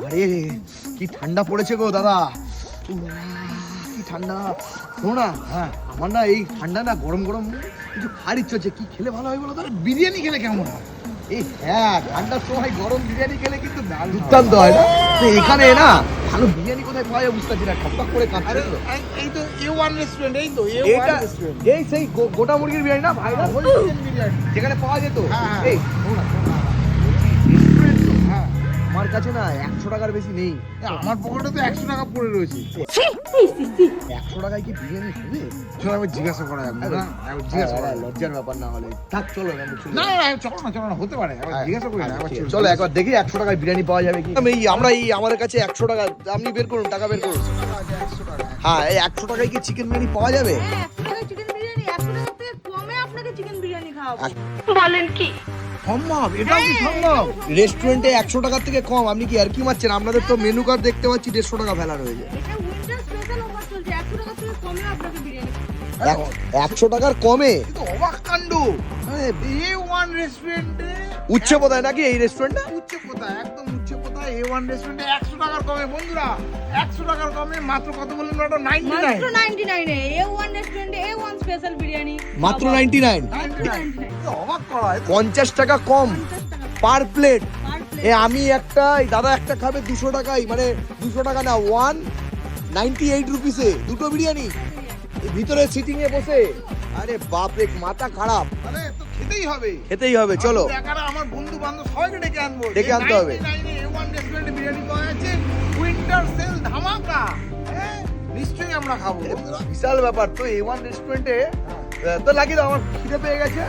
বাবারে কি ঠান্ডা পড়েছে গো দাদা, কি ঠান্ডা। শোনো না, হ্যাঁ আমার না এই ঠান্ডা না গরম গরম কিছু খাওয়ার ইচ্ছে হচ্ছে, কি খেলে ভালো হয় বলো তো? বিরিয়ানি খেলে কেমন হয়? এই হ্যাঁ, ঠান্ডার সময় গরম বিরিয়ানি খেলে কিন্তু দুর্দান্ত হয় না? তো এখানে না ভালো বিরিয়ানি কোথায় পাওয়া যায় বুঝতে পারছি না, ঠকঠক করে কাঁপছে আরে তো। এই তো A1 রেস্টুরেন্ট, এই তো এইটা A1 রেস্টুরেন্ট। এই সেই গোটা মুরগির বিরিয়ানি না ভাই, বিরিয়ানি। যেখানে পাওয়া যেত। হ্যাঁ, এই শোনো না, শোনো না, রেস্টুরেন্ট তো, হ্যাঁ আমার কাছে না 100 টাকার বেশি নেই। আমার পকেটে তো 100 টাকা পড়ে রয়েছে। 100 টাকায় কি বিরিয়ানি হবে? চলো আমি জিজ্ঞাসা করা যাবে না, একবার জিজ্ঞাসা করা যাবে। লজ্জার ব্যাপার না হলে থাক, চলো না চলো। না না চলো না হতে পারে, একবার জিজ্ঞাসা করি না, একবার চলো একবার দেখি 100 টাকায় বিরিয়ানি পাওয়া যাবে কি। আমরা এই আমাদের কাছে 100 টাকা, আপনি বের করুন, টাকা বের করুন। 100 টাকা। হ্যাঁ, এই 100 টাকায় কি চিকেন বিরিয়ানি পাওয়া যাবে? হ্যাঁ, 100 টাকায় চিকেন বিরিয়ানি, 100 টাকার থেকে কমে আপনাকে চিকেন বিরিয়ানি খাওয়াবো। সম্ভব? এটাও কি সম্ভব? রেস্টুরেন্টে 100 টাকার থেকে কম? আপনি কি আর কি মারছেন? আপনাদের তো মেনু কার্ড দেখতে পাচ্ছি 150 টাকা ফেলা রয়েছে। এটা উইন্টার স্পেশাল অফার চলছে, 100 টাকার থেকে কমে আপনাকে বিরিয়ানি খাওয়াবো। 100 টাকার কমে? কিন্তু অবাক কাণ্ড, A1 রেস্টুরেন্টে উচ্ছে বোধহয় নাকি এই রেস্টুরেন্টটা? উচ্চ কোথায়, একদম উচ্চ কোথায় A1 রেস্টুরেন্টে 100 টাকার কমে। বন্ধুরা 100 টাকার কমে মাত্র কত বললেন ওটা? 99। মাত্র 99 এ A1 রেস্টুরেন্টে A1 স্পেশাল বিরিয়ানি মাত্র 99? 99 অবাক করা, এ তো 50 টাকা কম 50 টাকা পার প্লেট। পার এ প্লেট। আমি একটা, এই দাদা একটা খাবে 200 টাকায়, মানে 200 টাকা না, 198 রুপিসে দুটো বিরিয়ানি, এই ভিতরে সিটিং এ বসে। আরে বাপ রে, মাথা খারাপ। আরে তো খেতেই হবে। খেতেই হবে, চলো। আমি একারা আমার বন্ধু বান্ধব সবাইকে ডেকে আনবো, ডেকে আনতে হবে। 99 এ A1 রেস্টুরেন্টে বিরিয়ানি পাওয়া যাচ্ছে, উইন্টার সেল ধামাকা। হ্যাঁ নিশ্চয়ই আমরা খাবো বন্ধুরা। বিশাল ব্যাপার তো A1 রেস্টুরেন্টে। তো লাগিয়ে দাও, আমার খিদে পেয়ে গেছে।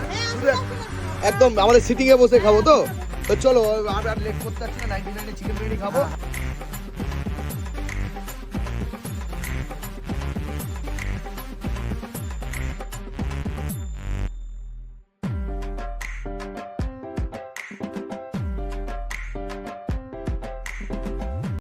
একদম আমাদের সিটিং এ বসে খাবো তো। তো চলো, আর লেট করতে পারছি না, 99 এ চিকেন বিরিয়ানি খাবো।